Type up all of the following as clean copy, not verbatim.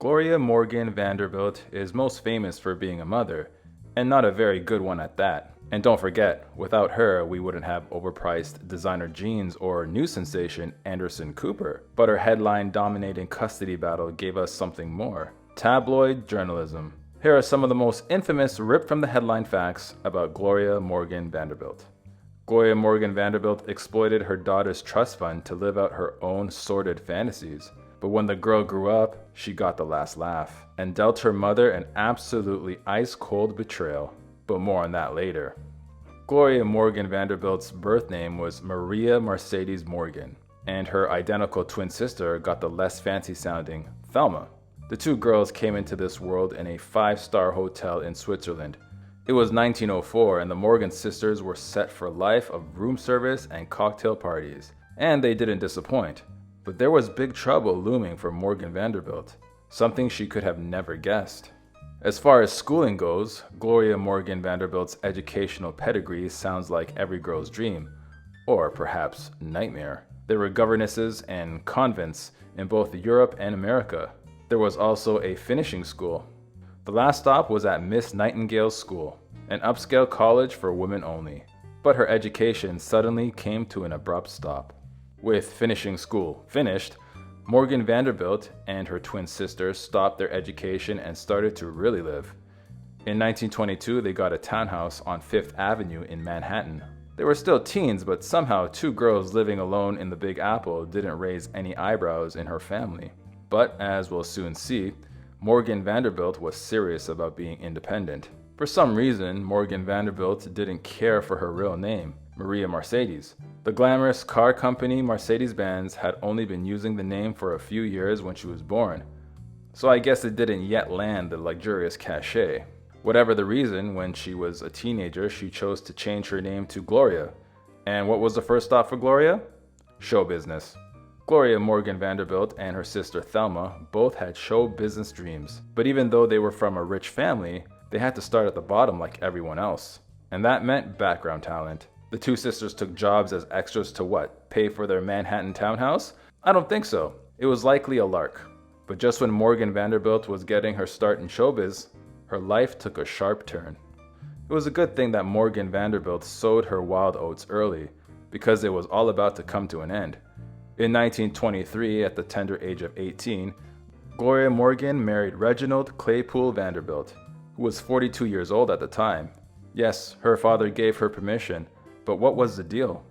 Gloria Morgan Vanderbilt is most famous for being a mother, and not a very good one at that. And don't forget, without her, we wouldn't have overpriced designer jeans or new sensation Anderson Cooper. But her headline-dominating custody battle gave us something more: tabloid journalism. Here are some of the most infamous ripped from the headline facts about Gloria Morgan Vanderbilt. Gloria Morgan Vanderbilt exploited her daughter's trust fund to live out her own sordid fantasies. But when the girl grew up, she got the last laugh and dealt her mother an absolutely ice-cold betrayal. But more on that later. Gloria Morgan Vanderbilt's birth name was Maria Mercedes Morgan, and her identical twin sister got the less fancy-sounding Thelma. The two girls came into this world in a 5-star hotel in Switzerland. It was 1904, and the Morgan sisters were set for life of room service and cocktail parties. And they didn't disappoint. But there was big trouble looming for Morgan Vanderbilt, something she could have never guessed. As far as schooling goes, Gloria Morgan Vanderbilt's educational pedigree sounds like every girl's dream, or perhaps nightmare. There were governesses and convents in both Europe and America. There was also a finishing school. The last stop was at Miss Nightingale's School, an upscale college for women only. But her education suddenly came to an abrupt stop. With finishing school finished, Morgan Vanderbilt and her twin sister stopped their education and started to really live. In 1922, they got a townhouse on 5th Avenue in Manhattan. They were still teens, but somehow two girls living alone in the Big Apple didn't raise any eyebrows in her family. But as we'll soon see, Morgan Vanderbilt was serious about being independent. For some reason, Morgan Vanderbilt didn't care for her real name, Maria Mercedes. The glamorous car company Mercedes-Benz had only been using the name for a few years when she was born, so I guess it didn't yet land the luxurious cachet. Whatever the reason, when she was a teenager, she chose to change her name to Gloria. And what was the first stop for Gloria? Show business. Gloria Morgan Vanderbilt and her sister Thelma both had show business dreams, but even though they were from a rich family, they had to start at the bottom like everyone else. And that meant background talent. The two sisters took jobs as extras to what? Pay for their Manhattan townhouse? I don't think so. It was likely a lark. But just when Morgan Vanderbilt was getting her start in showbiz, her life took a sharp turn. It was a good thing that Morgan Vanderbilt sowed her wild oats early, because it was all about to come to an end. In 1923, at the tender age of 18, Gloria Morgan married Reginald Claypool Vanderbilt, who was 42 years old at the time. Yes, her father gave her permission, but what was the deal?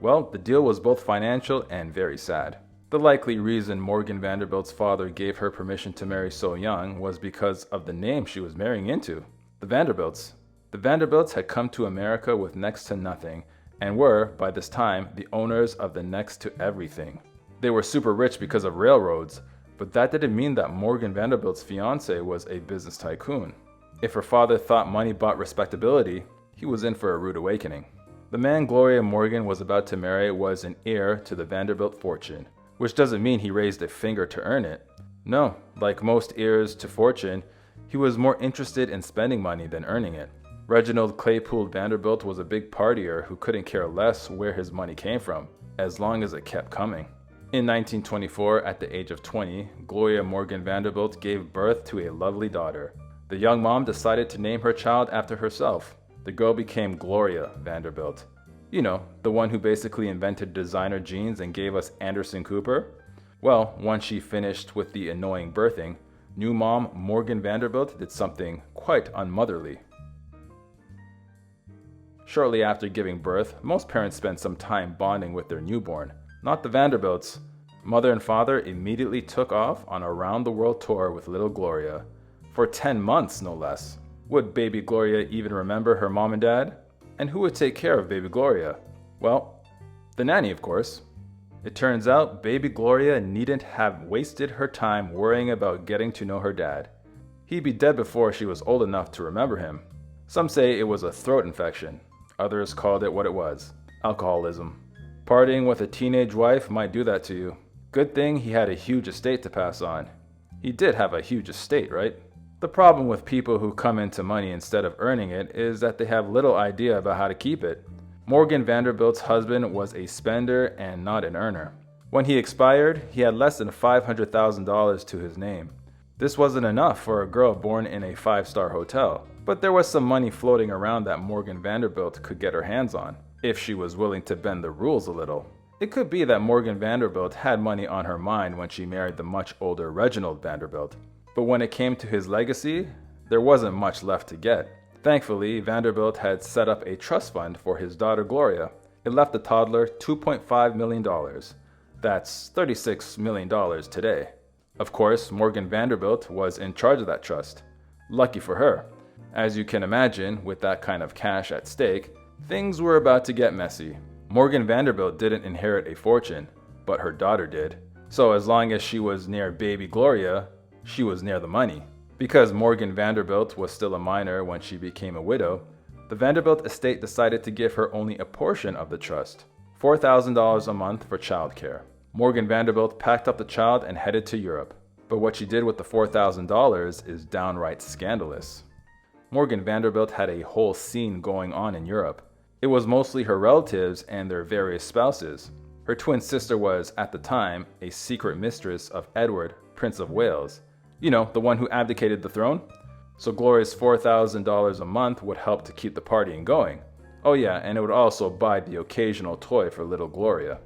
Well, the deal was both financial and very sad. The likely reason Morgan Vanderbilt's father gave her permission to marry so young was because of the name she was marrying into, the Vanderbilts. The Vanderbilts had come to America with next to nothing, and were, by this time, the owners of the next to everything. They were super rich because of railroads, but that didn't mean that Morgan Vanderbilt's fiancé was a business tycoon. If her father thought money bought respectability, he was in for a rude awakening. The man Gloria Morgan was about to marry was an heir to the Vanderbilt fortune, which doesn't mean he raised a finger to earn it. No, like most heirs to fortune, he was more interested in spending money than earning it. Reginald Claypool Vanderbilt was a big partier who couldn't care less where his money came from, as long as it kept coming. In 1924, at the age of 20, Gloria Morgan Vanderbilt gave birth to a lovely daughter. The young mom decided to name her child after herself. The girl became Gloria Vanderbilt. You know, the one who basically invented designer jeans and gave us Anderson Cooper. Well, once she finished with the annoying birthing, new mom Morgan Vanderbilt did something quite unmotherly. Shortly after giving birth, most parents spend some time bonding with their newborn. Not the Vanderbilts. Mother and father immediately took off on a round-the-world tour with little Gloria. For 10 months, no less. Would baby Gloria even remember her mom and dad? And who would take care of baby Gloria? Well, the nanny, of course. It turns out baby Gloria needn't have wasted her time worrying about getting to know her dad. He'd be dead before she was old enough to remember him. Some say it was a throat infection. Others called it what it was: alcoholism. Partying with a teenage wife might do that to you. Good thing he had a huge estate to pass on. He did have a huge estate, right? The problem with people who come into money instead of earning it is that they have little idea about how to keep it. Morgan Vanderbilt's husband was a spender and not an earner. When he expired, he had less than $500,000 to his name. This wasn't enough for a girl born in a 5-star hotel, but there was some money floating around that Morgan Vanderbilt could get her hands on, if she was willing to bend the rules a little. It could be that Morgan Vanderbilt had money on her mind when she married the much older Reginald Vanderbilt, but when it came to his legacy, there wasn't much left to get. Thankfully, Vanderbilt had set up a trust fund for his daughter Gloria. It left the toddler $2.5 million. That's $36 million today. Of course, Morgan Vanderbilt was in charge of that trust. Lucky for her. As you can imagine, with that kind of cash at stake, things were about to get messy. Morgan Vanderbilt didn't inherit a fortune, but her daughter did. So as long as she was near baby Gloria, she was near the money. Because Morgan Vanderbilt was still a minor when she became a widow, the Vanderbilt estate decided to give her only a portion of the trust, $4,000 a month for childcare. Morgan Vanderbilt packed up the child and headed to Europe. But what she did with the $4,000 is downright scandalous. Morgan Vanderbilt had a whole scene going on in Europe. It was mostly her relatives and their various spouses. Her twin sister was, at the time, a secret mistress of Edward, Prince of Wales. You know, the one who abdicated the throne? So Gloria's $4,000 a month would help to keep the partying going. Oh yeah, and it would also buy the occasional toy for little Gloria.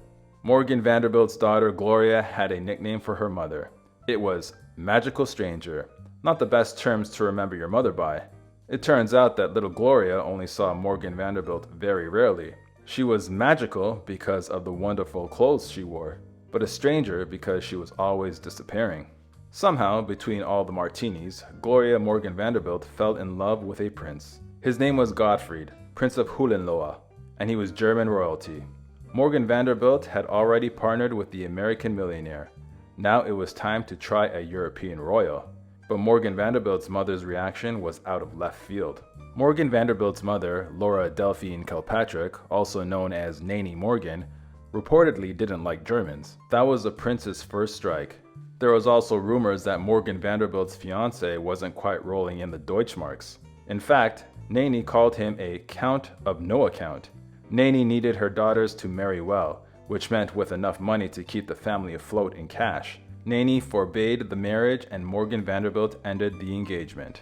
Morgan Vanderbilt's daughter Gloria had a nickname for her mother. It was Magical Stranger. Not the best terms to remember your mother by. It turns out that little Gloria only saw Morgan Vanderbilt very rarely. She was magical because of the wonderful clothes she wore, but a stranger because she was always disappearing. Somehow, between all the martinis, Gloria Morgan Vanderbilt fell in love with a prince. His name was Gottfried, Prince of Hohenlohe, and he was German royalty. Morgan Vanderbilt had already partnered with the American millionaire. Now it was time to try a European royal. But Morgan Vanderbilt's mother's reaction was out of left field. Morgan Vanderbilt's mother, Laura Delphine Kilpatrick, also known as Nanny Morgan, reportedly didn't like Germans. That was the prince's first strike. There was also rumors that Morgan Vanderbilt's fiancé wasn't quite rolling in the Deutschmarks. In fact, Nanny called him a count of no account. Nanny needed her daughters to marry well, which meant with enough money to keep the family afloat in cash. Nanny forbade the marriage and Morgan Vanderbilt ended the engagement.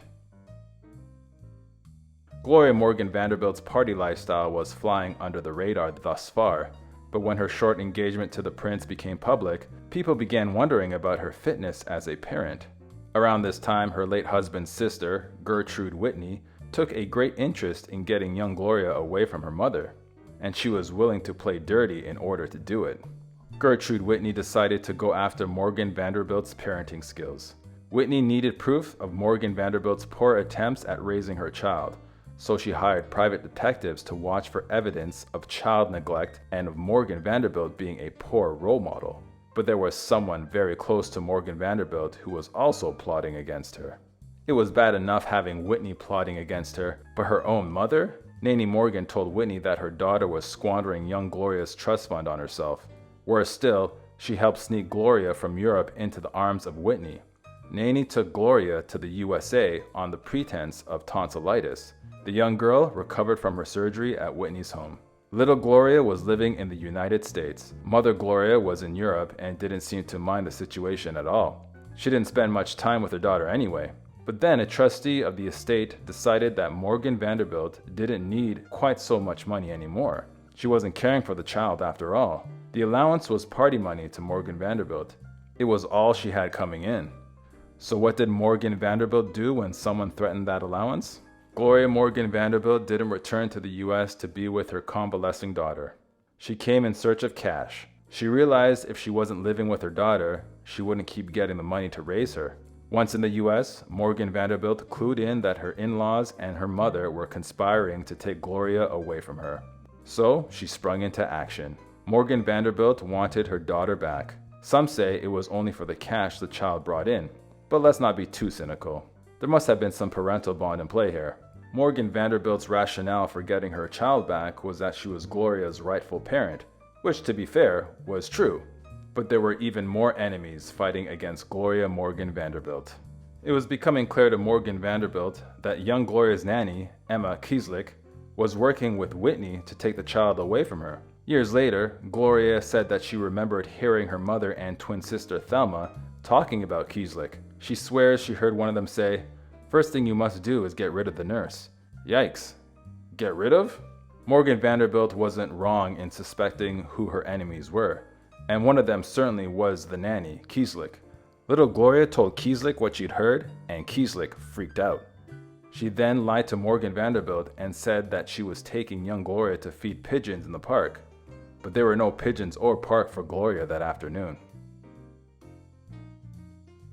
Gloria Morgan Vanderbilt's party lifestyle was flying under the radar thus far, but when her short engagement to the prince became public, people began wondering about her fitness as a parent. Around this time, her late husband's sister, Gertrude Whitney, took a great interest in getting young Gloria away from her mother, and she was willing to play dirty in order to do it. Gertrude Whitney decided to go after Morgan Vanderbilt's parenting skills. Whitney needed proof of Morgan Vanderbilt's poor attempts at raising her child, so she hired private detectives to watch for evidence of child neglect and of Morgan Vanderbilt being a poor role model. But there was someone very close to Morgan Vanderbilt who was also plotting against her. It was bad enough having Whitney plotting against her, but her own mother? Nanny Morgan told Whitney that her daughter was squandering young Gloria's trust fund on herself. Worse still, she helped sneak Gloria from Europe into the arms of Whitney. Nanny took Gloria to the USA on the pretense of tonsillitis. The young girl recovered from her surgery at Whitney's home. Little Gloria was living in the United States. Mother Gloria was in Europe and didn't seem to mind the situation at all. She didn't spend much time with her daughter anyway. But then a trustee of the estate decided that Morgan Vanderbilt didn't need quite so much money anymore. She wasn't caring for the child after all. The allowance was party money to Morgan Vanderbilt. It was all she had coming in. So what did Morgan Vanderbilt do when someone threatened that allowance? Gloria Morgan Vanderbilt didn't return to the US to be with her convalescing daughter. She came in search of cash. She realized if she wasn't living with her daughter, she wouldn't keep getting the money to raise her. Once in the US, Morgan Vanderbilt clued in that her in-laws and her mother were conspiring to take Gloria away from her. So she sprung into action. Morgan Vanderbilt wanted her daughter back. Some say it was only for the cash the child brought in, but let's not be too cynical. There must have been some parental bond in play here. Morgan Vanderbilt's rationale for getting her child back was that she was Gloria's rightful parent, which, to be fair, was true. But there were even more enemies fighting against Gloria Morgan Vanderbilt. It was becoming clear to Morgan Vanderbilt that young Gloria's nanny, Emma Kieslich, was working with Whitney to take the child away from her. Years later, Gloria said that she remembered hearing her mother and twin sister Thelma talking about Kieslich. She swears she heard one of them say, "First thing you must do is get rid of the nurse." Yikes. Get rid of? Morgan Vanderbilt wasn't wrong in suspecting who her enemies were, and one of them certainly was the nanny, Kieslich. Little Gloria told Kieslich what she'd heard, and Kieslich freaked out. She then lied to Morgan Vanderbilt and said that she was taking young Gloria to feed pigeons in the park, but there were no pigeons or park for Gloria that afternoon.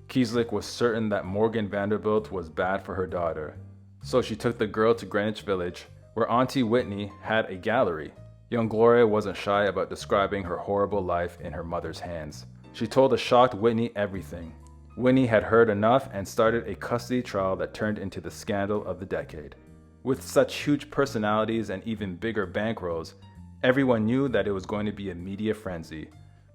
Kieslich was certain that Morgan Vanderbilt was bad for her daughter, so she took the girl to Greenwich Village, where Auntie Whitney had a gallery. Young Gloria wasn't shy about describing her horrible life in her mother's hands. She told the shocked Whitney everything. Whitney had heard enough and started a custody trial that turned into the scandal of the decade. With such huge personalities and even bigger bankrolls, everyone knew that it was going to be a media frenzy.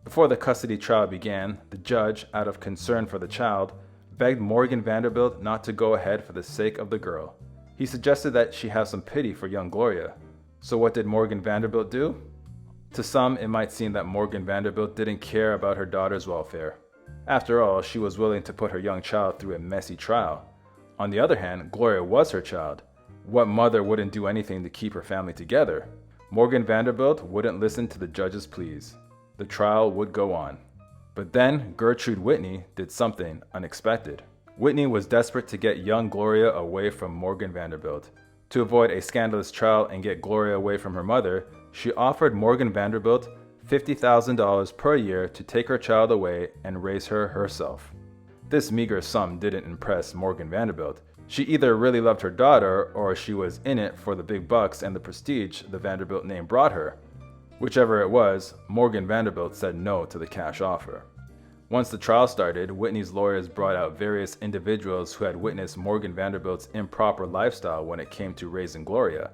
Before the custody trial began, the judge, out of concern for the child, begged Morgan Vanderbilt not to go ahead for the sake of the girl. He suggested that she have some pity for young Gloria. So what did Morgan Vanderbilt do? To some, it might seem that Morgan Vanderbilt didn't care about her daughter's welfare. After all, she was willing to put her young child through a messy trial. On the other hand, Gloria was her child. What mother wouldn't do anything to keep her family together? Morgan Vanderbilt wouldn't listen to the judge's pleas. The trial would go on. But then Gertrude Whitney did something unexpected. Whitney was desperate to get young Gloria away from Morgan Vanderbilt. To avoid a scandalous trial and get Gloria away from her mother, she offered Morgan Vanderbilt $50,000 per year to take her child away and raise her herself. This meager sum didn't impress Morgan Vanderbilt. She either really loved her daughter or she was in it for the big bucks and the prestige the Vanderbilt name brought her. Whichever it was, Morgan Vanderbilt said no to the cash offer. Once the trial started, Whitney's lawyers brought out various individuals who had witnessed Morgan Vanderbilt's improper lifestyle when it came to raising Gloria.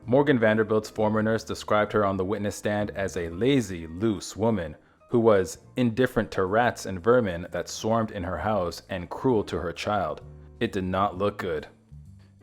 Morgan Vanderbilt's former nurse described her on the witness stand as a lazy, loose woman who was indifferent to rats and vermin that swarmed in her house and cruel to her child. It did not look good.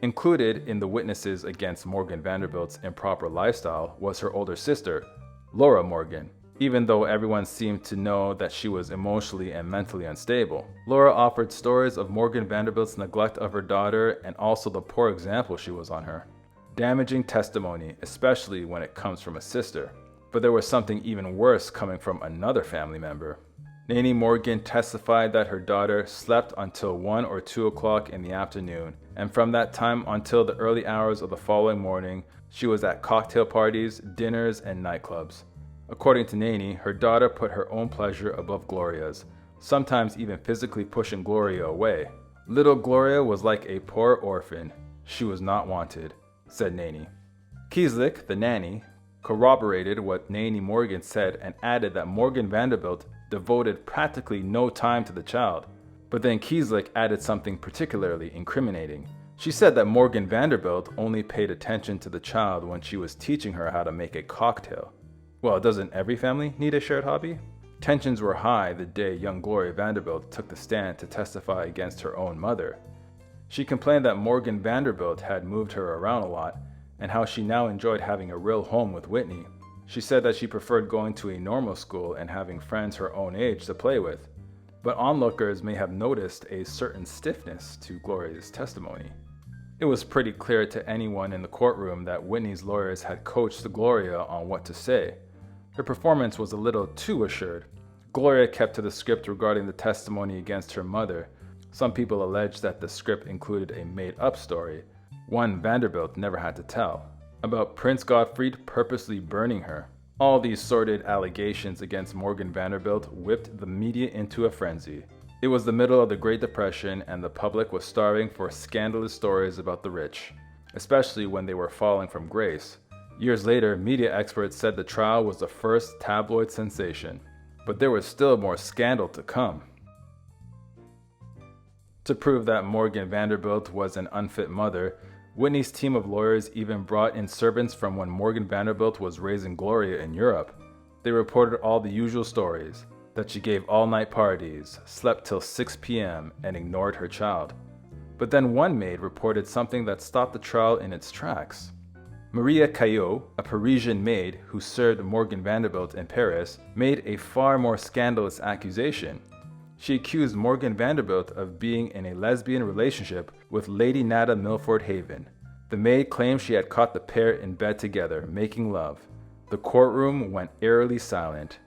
Included in the witnesses against Morgan Vanderbilt's improper lifestyle was her older sister, Gloria Morgan. Even though everyone seemed to know that she was emotionally and mentally unstable, Gloria offered stories of Morgan Vanderbilt's neglect of her daughter and also the poor example she was on her. Damaging testimony, especially when it comes from a sister. But there was something even worse coming from another family member. Nanny Morgan testified that her daughter slept until 1 or 2 o'clock in the afternoon, and from that time until the early hours of the following morning, she was at cocktail parties, dinners, and nightclubs. According to Nanny, her daughter put her own pleasure above Gloria's, sometimes even physically pushing Gloria away. Little Gloria was like a poor orphan. She was not wanted, said Nanny. Kieslich, the nanny, corroborated what Nanny Morgan said and added that Morgan Vanderbilt devoted practically no time to the child. But then Kieslich added something particularly incriminating. She said that Morgan Vanderbilt only paid attention to the child when she was teaching her how to make a cocktail. Well, doesn't every family need a shared hobby? Tensions were high the day young Gloria Vanderbilt took the stand to testify against her own mother. She complained that Morgan Vanderbilt had moved her around a lot and how she now enjoyed having a real home with Whitney. She said that she preferred going to a normal school and having friends her own age to play with. But onlookers may have noticed a certain stiffness to Gloria's testimony. It was pretty clear to anyone in the courtroom that Whitney's lawyers had coached Gloria on what to say. Her performance was a little too assured. Gloria kept to the script regarding the testimony against her mother. Some people alleged that the script included a made-up story, one Vanderbilt never had to tell, about Prince Gottfried purposely burning her. All these sordid allegations against Morgan Vanderbilt whipped the media into a frenzy. It was the middle of the Great Depression and the public was starving for scandalous stories about the rich, especially when they were falling from grace. Years later, media experts said the trial was the first tabloid sensation, but there was still more scandal to come. To prove that Morgan Vanderbilt was an unfit mother, Whitney's team of lawyers even brought in servants from when Morgan Vanderbilt was raising Gloria in Europe. They reported all the usual stories, that she gave all-night parties, slept till 6 p.m., and ignored her child. But then one maid reported something that stopped the trial in its tracks. Maria Caillot, a Parisian maid who served Morgan Vanderbilt in Paris, made a far more scandalous accusation. She accused Morgan Vanderbilt of being in a lesbian relationship with Lady Nada Milford Haven. The maid claimed she had caught the pair in bed together, making love. The courtroom went eerily silent,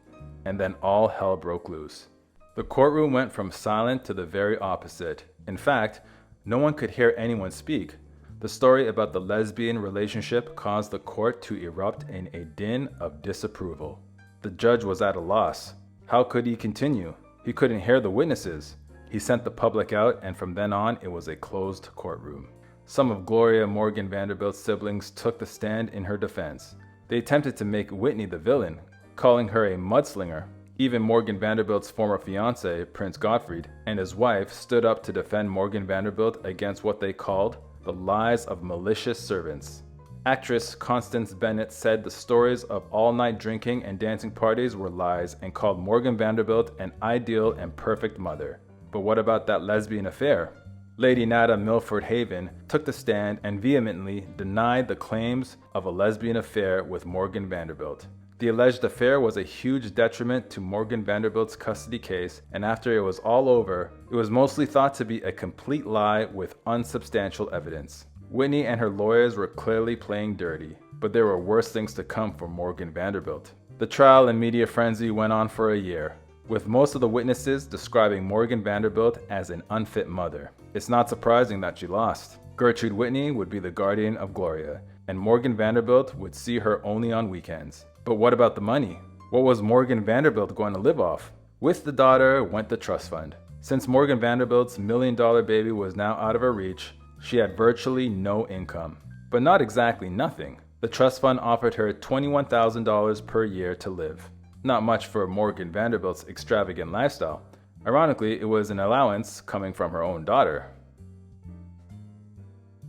and then all hell broke loose. The courtroom went from silent to the very opposite. In fact, no one could hear anyone speak. The story about the lesbian relationship caused the court to erupt in a din of disapproval. The judge was at a loss. How could he continue? He couldn't hear the witnesses. He sent the public out, and from then on, it was a closed courtroom. Some of Gloria Morgan Vanderbilt's siblings took the stand in her defense. They attempted to make Whitney the villain, calling her a mudslinger. Even Morgan Vanderbilt's former fiancé, Prince Gottfried, and his wife stood up to defend Morgan Vanderbilt against what they called the lies of malicious servants. Actress Constance Bennett said the stories of all-night drinking and dancing parties were lies and called Morgan Vanderbilt an ideal and perfect mother. But what about that lesbian affair? Lady Nada Milford Haven took the stand and vehemently denied the claims of a lesbian affair with Morgan Vanderbilt. The alleged affair was a huge detriment to Morgan Vanderbilt's custody case, and after it was all over, it was mostly thought to be a complete lie with unsubstantial evidence. Whitney and her lawyers were clearly playing dirty, but there were worse things to come for Morgan Vanderbilt. The trial and media frenzy went on for a year, with most of the witnesses describing Morgan Vanderbilt as an unfit mother. It's not surprising that she lost. Gertrude Whitney would be the guardian of Gloria, and Morgan Vanderbilt would see her only on weekends. But what about the money? What was Morgan Vanderbilt going to live off? With the daughter went the trust fund. Since Morgan Vanderbilt's million-dollar baby was now out of her reach, she had virtually no income. But not exactly nothing. The trust fund offered her $21,000 per year to live. Not much for Morgan Vanderbilt's extravagant lifestyle. Ironically, it was an allowance coming from her own daughter.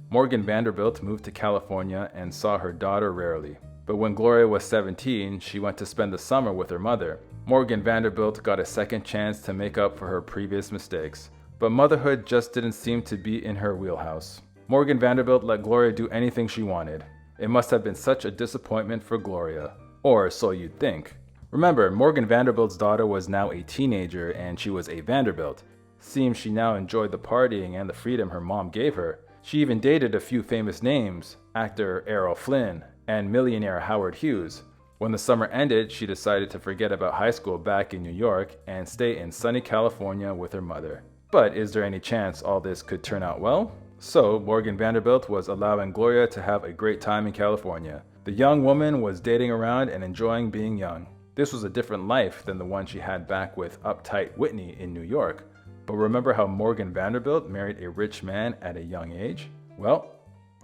Morgan Vanderbilt moved to California and saw her daughter rarely. But when Gloria was 17, she went to spend the summer with her mother. Morgan Vanderbilt got a second chance to make up for her previous mistakes. But motherhood just didn't seem to be in her wheelhouse. Morgan Vanderbilt let Gloria do anything she wanted. It must have been such a disappointment for Gloria. Or so you'd think. Remember, Morgan Vanderbilt's daughter was now a teenager and she was a Vanderbilt. Seems she now enjoyed the partying and the freedom her mom gave her. She even dated a few famous names, actor Errol Flynn and millionaire Howard Hughes. When the summer ended, she decided to forget about high school back in New York and stay in sunny California with her mother. But is there any chance all this could turn out well? So, Morgan Vanderbilt was allowing Gloria to have a great time in California. The young woman was dating around and enjoying being young. This was a different life than the one she had back with uptight Whitney in New York. But remember how Morgan Vanderbilt married a rich man at a young age? Well,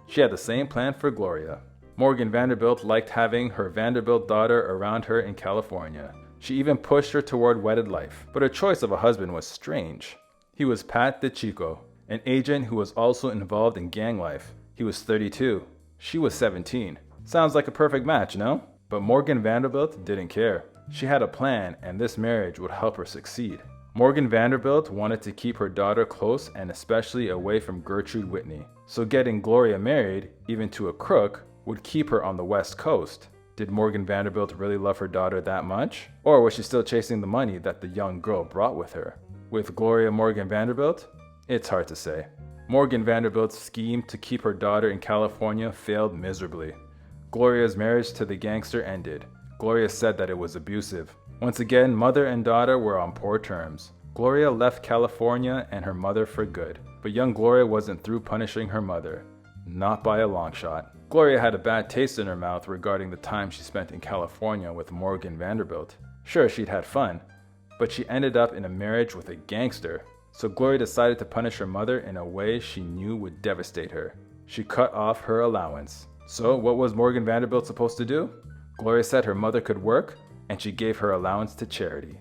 she had the same plan for Gloria. Morgan Vanderbilt liked having her Vanderbilt daughter around her in California. She even pushed her toward wedded life. But her choice of a husband was strange. He was Pat DeChico, an agent who was also involved in gang life. He was 32. She was 17. Sounds like a perfect match, no? But Morgan Vanderbilt didn't care. She had a plan, and this marriage would help her succeed. Morgan Vanderbilt wanted to keep her daughter close and especially away from Gertrude Whitney. So getting Gloria married, even to a crook, would keep her on the West Coast. Did Morgan Vanderbilt really love her daughter that much? Or was she still chasing the money that the young girl brought with her? With Gloria Morgan Vanderbilt? It's hard to say. Morgan Vanderbilt's scheme to keep her daughter in California failed miserably. Gloria's marriage to the gangster ended. Gloria said that it was abusive. Once again, mother and daughter were on poor terms. Gloria left California and her mother for good. But young Gloria wasn't through punishing her mother. Not by a long shot. Gloria had a bad taste in her mouth regarding the time she spent in California with Morgan Vanderbilt. Sure, she'd had fun, but she ended up in a marriage with a gangster. So Gloria decided to punish her mother in a way she knew would devastate her. She cut off her allowance. So what was Morgan Vanderbilt supposed to do? Gloria said her mother could work, and she gave her allowance to charity.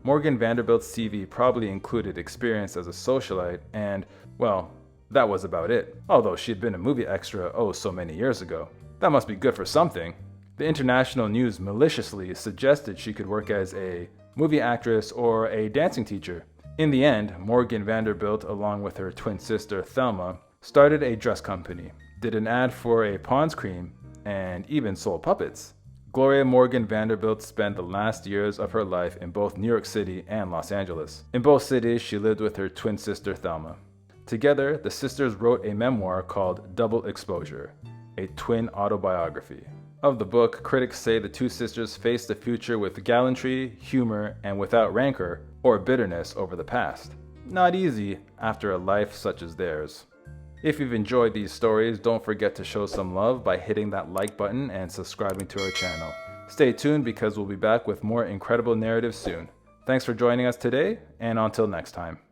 Morgan Vanderbilt's CV probably included experience as a socialite and, well, that was about it. Although she had been a movie extra so many years ago. That must be good for something. The international news maliciously suggested she could work as a movie actress or a dancing teacher. In the end, Morgan Vanderbilt, along with her twin sister Thelma, started a dress company, did an ad for a Pond's cream, and even sold puppets. Gloria Morgan Vanderbilt spent the last years of her life in both New York City and Los Angeles. In both cities, she lived with her twin sister Thelma. Together, the sisters wrote a memoir called Double Exposure, a twin autobiography. Of the book, critics say the two sisters faced the future with gallantry, humor, and without rancor or bitterness over the past. Not easy after a life such as theirs. If you've enjoyed these stories, don't forget to show some love by hitting that like button and subscribing to our channel. Stay tuned because we'll be back with more incredible narratives soon. Thanks for joining us today, and until next time.